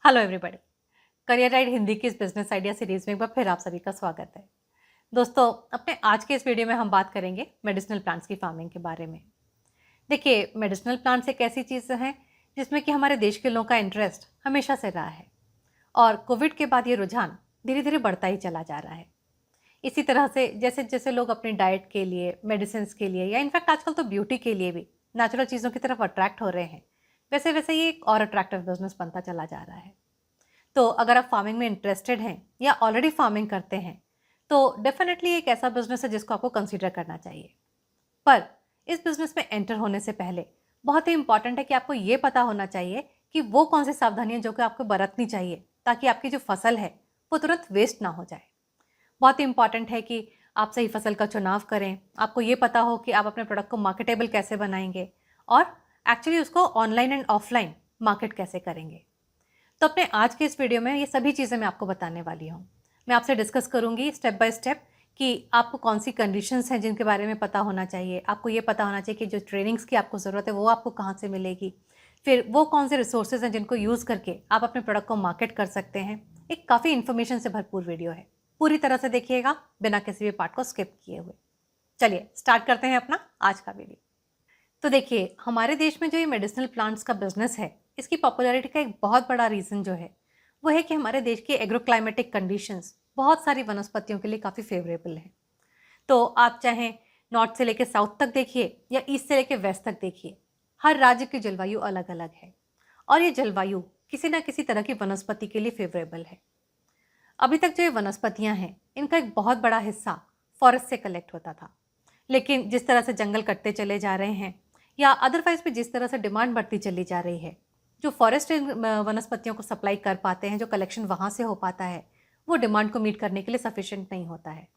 Hello everybody. Career ride Hindi की इस business idea series में एक बार फिर आप सभी का स्वागत है। दोस्तों, अपने आज के इस वीडियो में हम बात करेंगे मेडिसिनल प्लांट्स की फार्मिंग के बारे में। देखिए, मेडिसिनल प्लांट्स एक ऐसी चीज़ है जिसमें कि हमारे देश के लोगों का इंटरेस्ट हमेशा से रहा है और कोविड के बाद ये रुझान धीरे धीरे बढ़ता ही चला जा रहा है। इसी तरह से जैसे जैसे लोग अपनी डाइट के लिए, मेडिसिन के लिए या इनफैक्ट आजकल तो ब्यूटी के लिए भी नेचुरल चीज़ों की तरफ अट्रैक्ट हो रहे हैं, वैसे वैसे ये एक और अट्रैक्टिव बिजनेस बनता चला जा रहा है। तो अगर आप फार्मिंग में इंटरेस्टेड हैं या ऑलरेडी फार्मिंग करते हैं तो डेफिनेटली एक ऐसा बिजनेस है जिसको आपको कंसीडर करना चाहिए। पर इस बिजनेस में एंटर होने से पहले बहुत ही इंपॉर्टेंट है कि आपको ये पता होना चाहिए कि वो कौन सी सावधानियां जो कि आपको बरतनी चाहिए ताकि आपकी जो फसल है वो तुरंत वेस्ट ना हो जाए। बहुत ही इंपॉर्टेंट है कि आप सही फसल का चुनाव करें, आपको ये पता हो कि आप अपने प्रोडक्ट को मार्केटेबल कैसे बनाएंगे और एक्चुअली उसको ऑनलाइन एंड ऑफलाइन मार्केट कैसे करेंगे। तो अपने आज के इस वीडियो में ये सभी चीज़ें मैं आपको बताने वाली हूँ। मैं आपसे डिस्कस करूँगी स्टेप बाय स्टेप कि आपको कौन सी कंडीशंस हैं जिनके बारे में पता होना चाहिए। आपको ये पता होना चाहिए कि जो ट्रेनिंग्स की आपको ज़रूरत है वो आपको कहाँ से मिलेगी। फिर वो कौन से रिसोर्सेज हैं जिनको यूज़ करके आप अपने प्रोडक्ट को मार्केट कर सकते हैं। एक काफ़ी इन्फॉर्मेशन से भरपूर वीडियो है, पूरी तरह से देखिएगा बिना किसी भी पार्ट को स्किप किए हुए। चलिए स्टार्ट करते हैं अपना आज का वीडियो। तो देखिए, हमारे देश में जो ये मेडिसिनल प्लांट्स का बिजनेस है, इसकी पॉपुलैरिटी का एक बहुत बड़ा रीज़न जो है वो है कि हमारे देश की एग्रोक्लाइमेटिक कंडीशंस बहुत सारी वनस्पतियों के लिए काफ़ी फेवरेबल हैं। तो आप चाहें नॉर्थ से लेकर साउथ तक देखिए या ईस्ट से लेकर वेस्ट तक देखिए, हर राज्य की जलवायु अलग अलग है और ये जलवायु किसी ना किसी तरह की वनस्पति के लिए फेवरेबल है। अभी तक जो ये वनस्पतियां हैं इनका एक बहुत बड़ा हिस्सा फॉरेस्ट से कलेक्ट होता था, लेकिन जिस तरह से जंगल कटते चले जा रहे हैं या अदरवाइज भी जिस तरह से डिमांड बढ़ती चली जा रही है, जो फॉरेस्ट वनस्पतियों को सप्लाई कर पाते हैं, जो कलेक्शन वहाँ से हो पाता है, वो डिमांड को मीट करने के लिए सफिशिएंट नहीं होता है।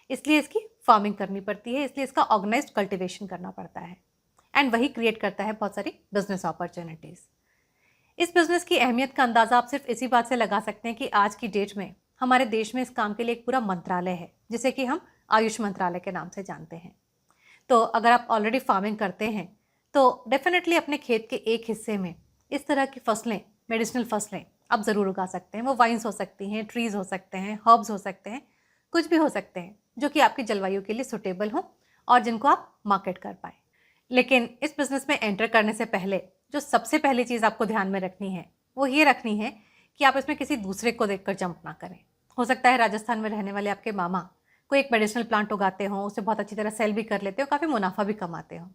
इसलिए इसकी फार्मिंग करनी पड़ती है, इसलिए इसका ऑर्गेनाइज्ड कल्टिवेशन करना पड़ता है एंड वही क्रिएट करता है बहुत सारी बिजनेस अपॉर्चुनिटीज़। इस बिजनेस की अहमियत का अंदाज़ा आप सिर्फ इसी बात से लगा सकते हैं कि आज की डेट में हमारे देश में इस काम के लिए एक पूरा मंत्रालय है जिसे कि हम आयुष मंत्रालय के नाम से जानते हैं। तो अगर आप ऑलरेडी फार्मिंग करते हैं तो डेफिनेटली अपने खेत के एक हिस्से में इस तरह की फसलें, मेडिसिनल फसलें आप ज़रूर उगा सकते हैं। वो वाइन्स हो सकती हैं, ट्रीज़ हो सकते हैं, हर्ब्स हो सकते हैं, कुछ भी हो सकते हैं जो कि आपकी जलवायु के लिए सुटेबल हों और जिनको आप मार्केट कर पाएँ। लेकिन इस बिज़नेस में एंटर करने से पहले जो सबसे पहली चीज़ आपको ध्यान में रखनी है वो ये रखनी है कि आप इसमें किसी दूसरे को देखकर जंप ना करें। हो सकता है राजस्थान में रहने वाले आपके मामा कोई एक मेडिसिनल प्लांट उगाते हों, उसे बहुत अच्छी तरह सेल भी कर लेते हो, काफ़ी मुनाफा भी कमाते हो।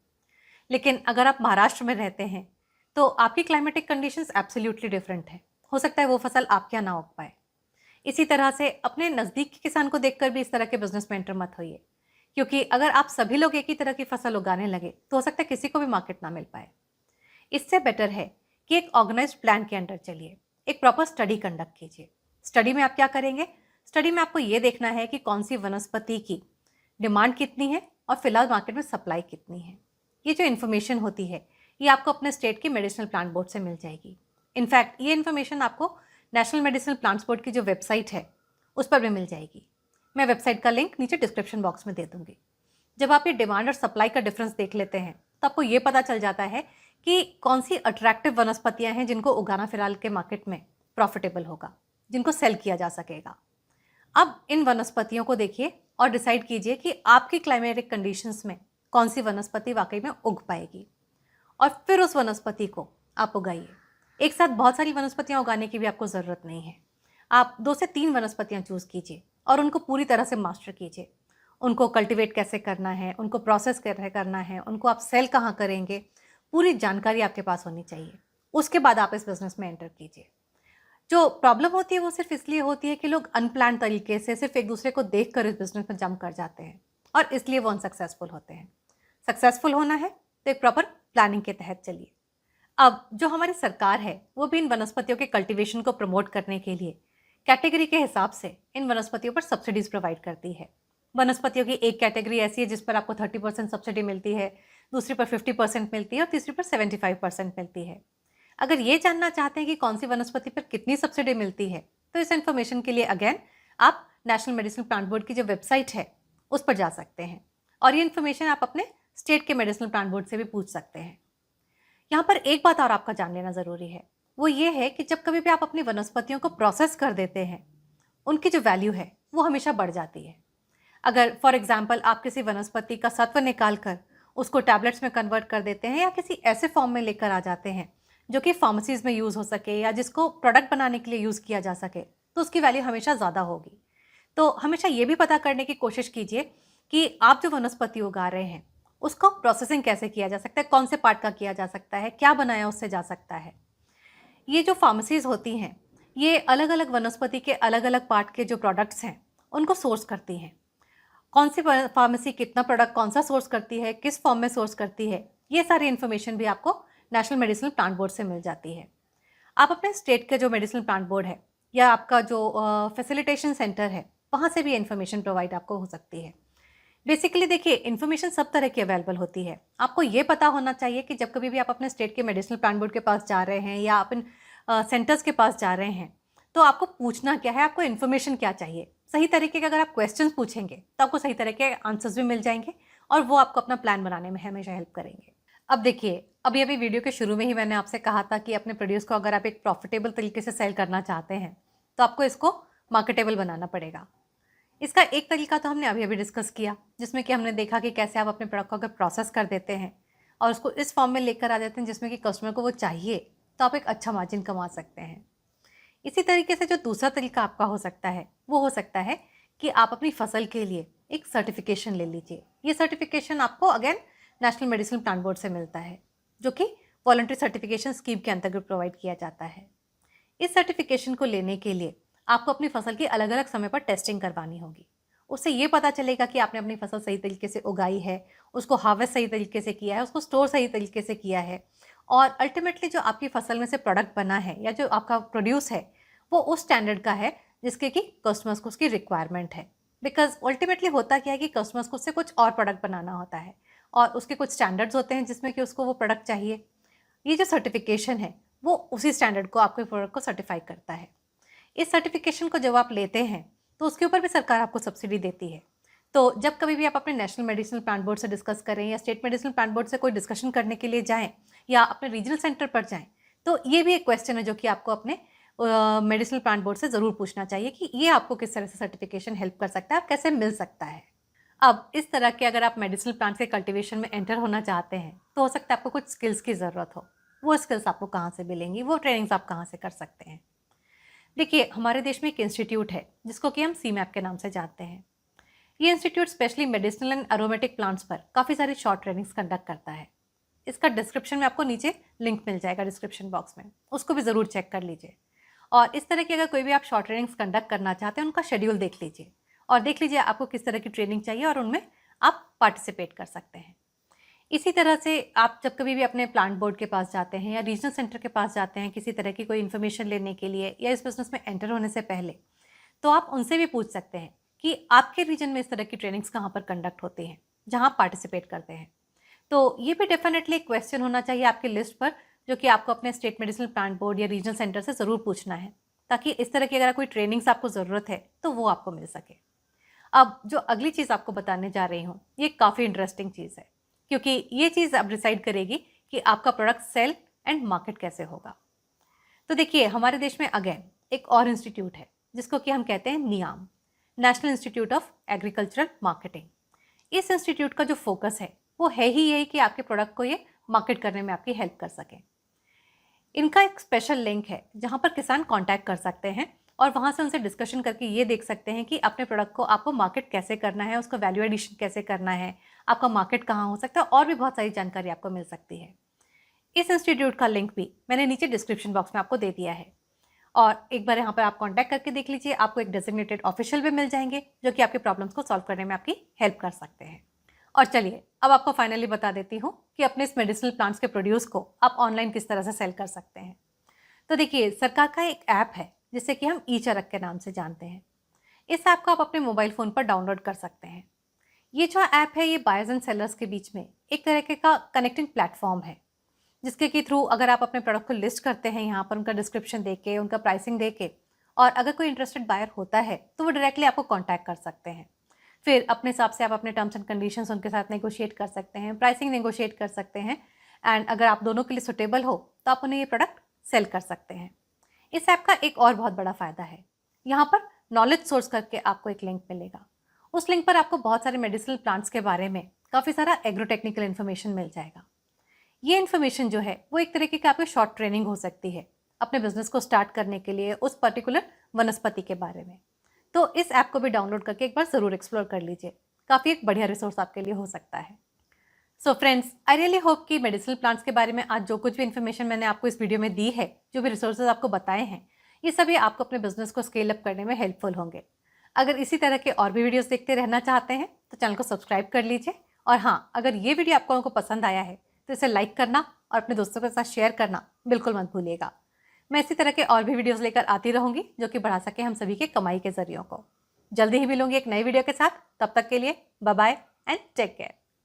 लेकिन अगर आप महाराष्ट्र में रहते हैं तो आपकी क्लाइमेटिक कंडीशंस एब्सोल्युटली डिफरेंट है। हो सकता है वो फसल आपके यहाँ ना उग पाए। इसी तरह से अपने नज़दीक के किसान को देखकर भी इस तरह के बिजनेस में एंटर मत होइए, क्योंकि अगर आप सभी लोग एक ही तरह की फसल उगाने लगे तो हो सकता है किसी को भी मार्केट ना मिल पाए। इससे बेटर है कि एक ऑर्गेनाइज्ड प्लान के अंडर चलिए, एक प्रॉपर स्टडी कंडक्ट कीजिए। स्टडी में आप क्या करेंगे? स्टडी में आपको ये देखना है कि कौन सी वनस्पति की डिमांड कितनी है और फिलहाल मार्केट में सप्लाई कितनी है। ये जो इन्फॉर्मेशन होती है ये आपको अपने स्टेट के मेडिसिनल प्लांट बोर्ड से मिल जाएगी। इनफैक्ट ये इन्फॉर्मेशन आपको नेशनल मेडिसिनल प्लांट्स बोर्ड की जो वेबसाइट है उस पर भी मिल जाएगी। मैं वेबसाइट का लिंक नीचे डिस्क्रिप्शन बॉक्स में दे दूंगी। जब आप ये डिमांड और सप्लाई का डिफरेंस देख लेते हैं तो आपको ये पता चल जाता है कि कौन सी अट्रैक्टिव वनस्पतियां हैं जिनको उगाना फिलहाल के मार्केट में प्रॉफिटेबल होगा, जिनको सेल किया जा सकेगा। अब इन वनस्पतियों को देखिए और डिसाइड कीजिए कि आपकी क्लाइमेटिक कंडीशंस में कौन सी वनस्पति वाकई में उग पाएगी और फिर उस वनस्पति को आप उगाइए। एक साथ बहुत सारी वनस्पतियां उगाने की भी आपको ज़रूरत नहीं है। आप 2 से 3 वनस्पतियां चूज़ कीजिए और उनको पूरी तरह से मास्टर कीजिए। उनको कल्टीवेट कैसे करना है, उनको प्रोसेस कैसे करना है, उनको आप सेल कहाँ करेंगे, पूरी जानकारी आपके पास होनी चाहिए। उसके बाद आप इस बिज़नेस में एंटर कीजिए। जो प्रॉब्लम होती है वो सिर्फ इसलिए होती है कि लोग अनप्लान तरीके से सिर्फ एक दूसरे को देख कर इस बिज़नेस में जंप कर जाते हैं और इसलिए वो अनसक्सेसफुल होते हैं। सक्सेसफुल होना है तो एक प्रॉपर प्लानिंग के तहत चलिए। अब जो हमारी सरकार है वो भी इन वनस्पतियों के कल्टीवेशन को प्रमोट करने के लिए कैटेगरी के हिसाब से इन वनस्पतियों पर सब्सिडीज प्रोवाइड करती है। वनस्पतियों की एक कैटेगरी ऐसी है जिस पर आपको 30% सब्सिडी मिलती है, दूसरी पर 50% मिलती है और तीसरी पर 75% मिलती है। अगर ये जानना चाहते हैं कि कौन सी वनस्पति पर कितनी सब्सिडी मिलती है तो इस इन्फॉर्मेशन के लिए अगेन आप नेशनल मेडिसिनल प्लांट बोर्ड की जो वेबसाइट है उस पर जा सकते हैं और ये इन्फॉर्मेशन आप अपने स्टेट के मेडिसिनल प्लांट बोर्ड से भी पूछ सकते हैं। यहाँ पर एक बात और आपका जान लेना ज़रूरी है, वो ये है कि जब कभी भी आप अपनी वनस्पतियों को प्रोसेस कर देते हैं, उनकी जो वैल्यू है वो हमेशा बढ़ जाती है। अगर फॉर एग्जाम्पल आप किसी वनस्पति का सत्व निकाल कर उसको टैबलेट्स में कन्वर्ट कर देते हैं या किसी ऐसे फॉर्म में लेकर आ जाते हैं जो कि फार्मेसीज में यूज़ हो सके या जिसको प्रोडक्ट बनाने के लिए यूज़ किया जा सके, तो उसकी वैल्यू हमेशा ज़्यादा होगी। तो हमेशा ये भी पता करने की कोशिश कीजिए कि आप जो वनस्पति उगा रहे हैं उसको प्रोसेसिंग कैसे किया जा सकता है, कौन से पार्ट का किया जा सकता है, क्या बनाया उससे जा सकता है। ये जो फार्मेसीज होती हैं ये अलग अलग वनस्पति के अलग अलग पार्ट के जो प्रोडक्ट्स हैं उनको सोर्स करती हैं। कौन सी फार्मेसी कितना प्रोडक्ट कौन सा सोर्स करती है, किस फॉर्म में सोर्स करती है, ये सारी इन्फॉर्मेशन भी आपको नेशनल मेडिसिनल प्लांट बोर्ड से मिल जाती है। आप अपने स्टेट के जो मेडिसिनल प्लांट बोर्ड है या आपका जो फैसिलिटेशन सेंटर है वहाँ से भी इन्फॉर्मेशन प्रोवाइड आपको हो सकती है। बेसिकली देखिए, इन्फॉर्मेशन सब तरह की अवेलेबल होती है। आपको ये पता होना चाहिए कि जब कभी भी आप अपने स्टेट के मेडिसिनल प्लांट बोर्ड के पास जा रहे हैं या आप इन सेंटर्स के पास जा रहे हैं तो आपको पूछना क्या है, आपको इन्फॉर्मेशन क्या चाहिए। सही तरीके के अगर आप क्वेश्चंस पूछेंगे तो आपको सही तरह के आंसर्स भी मिल जाएंगे और वो आपको अपना प्लान बनाने में हमेशा हेल्प करेंगे। अब देखिए, अभी अभी वीडियो के शुरू में ही मैंने आपसे कहा था कि अपने प्रोड्यूस को अगर आप एक प्रॉफिटेबल तरीके से सेल करना चाहते हैं तो आपको इसको मार्केटेबल बनाना पड़ेगा। इसका एक तरीका तो हमने अभी अभी डिस्कस किया, जिसमें कि हमने देखा कि कैसे आप अपने प्रोडक्ट को अगर प्रोसेस कर देते हैं और उसको इस फॉर्म में लेकर आ जाते हैं जिसमें कि कस्टमर को वो चाहिए, तो आप एक अच्छा मार्जिन कमा सकते हैं। इसी तरीके से जो दूसरा तरीका आपका हो सकता है वो हो सकता है कि आप अपनी फसल के लिए एक सर्टिफिकेशन ले लीजिए। ये सर्टिफिकेशन आपको again national medicinal plant board से मिलता है, जो कि वॉलंटरी सर्टिफिकेशन स्कीम के अंतर्गत प्रोवाइड किया जाता है। इस सर्टिफिकेशन को लेने के लिए आपको अपनी फसल की अलग अलग समय पर टेस्टिंग करवानी होगी। उससे ये पता चलेगा कि आपने अपनी फसल सही तरीके से उगाई है, उसको हार्वेस्ट सही तरीके से किया है, उसको स्टोर सही तरीके से किया है और अल्टीमेटली जो आपकी फसल में से प्रोडक्ट बना है या जो आपका प्रोड्यूस है वो उस स्टैंडर्ड का है जिसके कि कस्टमर्स को उसकी रिक्वायरमेंट है। बिकॉज अल्टीमेटली होता क्या है कि कस्टमर्स को उससे कुछ और प्रोडक्ट बनाना होता है और उसके कुछ स्टैंडर्ड्स होते हैं जिसमें कि उसको वो प्रोडक्ट चाहिए। ये जो सर्टिफिकेशन है वो उसी स्टैंडर्ड को आपके प्रोडक्ट को सर्टिफाई करता है। इस सर्टिफिकेशन को जब आप लेते हैं तो उसके ऊपर भी सरकार आपको सब्सिडी देती है। तो जब कभी भी आप अपने नेशनल मेडिसिनल प्लांट बोर्ड से डिस्कस करें या स्टेट मेडिसिनल प्लांट बोर्ड से कोई डिस्कशन करने के लिए जाएं या अपने रीजनल सेंटर पर जाएं, तो ये भी एक क्वेश्चन है जो कि आपको अपने मेडिसिनल प्लांट बोर्ड से ज़रूर पूछना चाहिए कि ये आपको किस तरह से सर्टिफिकेशन हेल्प कर सकता है, आप कैसे मिल सकता है। अब इस तरह के अगर आप मेडिसिनल प्लांट्स के कल्टीवेशन में एंटर होना चाहते हैं तो हो सकता है आपको कुछ स्किल्स की ज़रूरत हो। वो स्किल्स आपको कहाँ से मिलेंगी, वो ट्रेनिंग्स आप कहाँ से कर सकते हैं। देखिए, हमारे देश में एक इंस्टीट्यूट है जिसको कि हम सीमैप के नाम से जानते हैं। ये institute specially medicinal and aromatic plants पर काफ़ी सारी शॉर्ट ट्रेनिंग्स कंडक्ट करता है। इसका डिस्क्रिप्शन में आपको नीचे लिंक मिल जाएगा डिस्क्रिप्शन बॉक्स में, उसको भी ज़रूर चेक कर लीजिए। और इस तरह की अगर कोई भी आप शॉर्ट ट्रेनिंग्स कंडक्ट करना चाहते हैं उनका शेड्यूल देख लीजिए और देख लीजिए आपको किस तरह की ट्रेनिंग चाहिए और उनमें आप पार्टिसिपेट कर सकते हैं। इसी तरह से आप जब कभी भी अपने प्लांट बोर्ड के पास जाते हैं या रीजनल सेंटर के पास जाते हैं किसी तरह की कोई इन्फॉर्मेशन लेने के लिए या इस बिज़नेस में एंटर होने से पहले, तो आप उनसे भी पूछ सकते हैं कि आपके रीजन में इस तरह की ट्रेनिंग्स कहाँ पर कंडक्ट होती हैं जहाँ आप पार्टिसिपेट करते हैं। तो ये भी डेफिनेटली एक क्वेश्चन होना चाहिए आपकी लिस्ट पर जो कि आपको अपने स्टेट मेडिसिनल प्लांट बोर्ड या रीजनल सेंटर से ज़रूर पूछना है, ताकि इस तरह की अगर कोई ट्रेनिंग्स आपको ज़रूरत है तो वो आपको मिल सके। अब जो अगली चीज़ आपको बताने जा रही हूँ ये काफ़ी इंटरेस्टिंग चीज़ है, क्योंकि ये चीज़ अब डिसाइड करेगी कि आपका प्रोडक्ट सेल एंड मार्केट कैसे होगा। तो देखिए, हमारे देश में अगेन एक और इंस्टीट्यूट है जिसको कि हम कहते हैं NIAM, national institute of agricultural marketing. इस इंस्टीट्यूट का जो फोकस है वो है ही यही कि आपके प्रोडक्ट को ये मार्केट करने में आपकी हेल्प कर सके। इनका एक स्पेशल लिंक है जहाँ पर किसान कांटेक्ट कर सकते हैं और वहाँ से उनसे डिस्कशन करके ये देख सकते हैं कि अपने प्रोडक्ट को आपको मार्केट कैसे करना है, उसका वैल्यू एडिशन कैसे करना है, आपका मार्केट कहाँ हो सकता है और भी बहुत सारी जानकारी आपको मिल सकती है। इस इंस्टीट्यूट का लिंक भी मैंने नीचे डिस्क्रिप्शन बॉक्स में आपको दे दिया है और एक बार यहाँ पर आप कांटेक्ट करके देख लीजिए, आपको एक डेजिग्नेटेड ऑफिशियल भी मिल जाएंगे जो कि आपके प्रॉब्लम्स को सॉल्व करने में आपकी हेल्प कर सकते हैं। और चलिए, अब आपको फाइनली बता देती हूँ कि अपने इस मेडिसिनल प्लांट्स के प्रोड्यूस को आप ऑनलाइन किस तरह से सेल कर सकते हैं। तो देखिए, सरकार का एक ऐप है जिसे कि हम ई चरक के नाम से जानते हैं। इस ऐप को आप अपने मोबाइल फ़ोन पर डाउनलोड कर सकते हैं। ये जो ऐप है ये बायर्स एंड सेलर्स के बीच में एक तरह का कनेक्टिंग प्लेटफॉर्म है, जिसके के थ्रू अगर आप अपने प्रोडक्ट को लिस्ट करते हैं यहाँ पर उनका डिस्क्रिप्शन दे के, उनका प्राइसिंग दे के, और अगर कोई इंटरेस्टेड बायर होता है तो वो डायरेक्टली आपको कॉन्टैक्ट कर सकते हैं। फिर अपने हिसाब से आप अपने टर्म्स एंड कंडीशंस उनके साथ नेगोशिएट कर सकते हैं, प्राइसिंग नेगोशिएट कर सकते हैं एंड अगर आप दोनों के लिए सुटेबल हो तो आप उन्हें ये प्रोडक्ट सेल कर सकते हैं। इस ऐप का एक और बहुत बड़ा फ़ायदा है, यहाँ पर नॉलेज सोर्स करके आपको एक लिंक मिलेगा। उस लिंक पर आपको बहुत सारे मेडिसिनल प्लांट्स के बारे में काफ़ी सारा एग्रो टेक्निकल इन्फॉर्मेशन मिल जाएगा। ये इन्फॉर्मेशन जो है वो एक तरीके की आपकी शॉर्ट ट्रेनिंग हो सकती है अपने बिजनेस को स्टार्ट करने के लिए उस पर्टिकुलर वनस्पति के बारे में। तो इस ऐप को भी डाउनलोड करके एक बार ज़रूर एक्सप्लोर कर लीजिए, काफ़ी एक बढ़िया रिसोर्स आपके लिए हो सकता है। So friends, I really hope कि मेडिसिनल प्लांट्स के बारे में आज जो कुछ भी इन्फॉर्मेशन मैंने आपको इस वीडियो में दी है, जो भी रिसोर्सेज आपको बताए हैं, ये सभी आपको अपने बिजनेस को स्केल अप करने में हेल्पफुल होंगे। अगर इसी तरह के और भी वीडियोस देखते रहना चाहते हैं तो चैनल को सब्सक्राइब कर लीजिए। और हाँ, अगर ये वीडियो आप लोगों को पसंद आया है तो इसे लाइक करना और अपने दोस्तों के साथ शेयर करना बिल्कुल मत भूलिएगा। मैं इसी तरह के और भी वीडियोस लेकर आती रहूंगी जो कि बढ़ा सके हम सभी के कमाई के जरियों को। जल्दी ही मिलूंगी एक नई वीडियो के साथ। तब तक के लिए bye bye and take care.